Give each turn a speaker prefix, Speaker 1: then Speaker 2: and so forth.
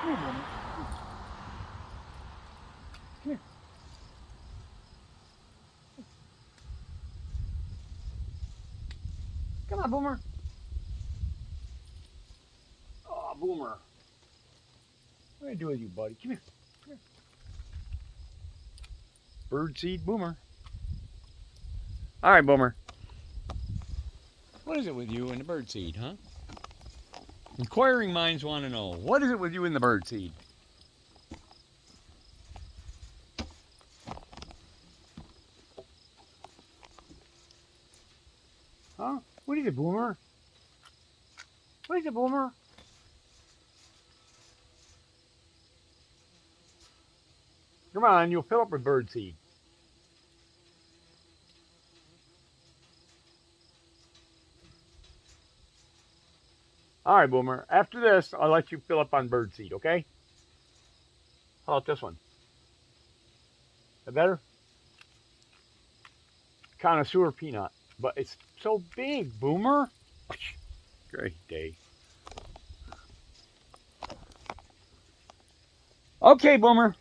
Speaker 1: Come here, Boomer. Come here. Come on, Boomer. Oh, Boomer. What do I do with you, buddy? Come here. Come here. Birdseed Boomer. All right, Boomer. What is it with you and the birdseed, huh? Inquiring minds want to know, what is it with you and the birdseed? Huh? What is it, Boomer? What is it, Boomer? Come on, you'll fill up with birdseed. All right, Boomer. After this, I'll let you fill up on birdseed, okay? How about this one? Is that better? Connoisseur peanut. But it's so big, Boomer. Great day. Okay, Boomer.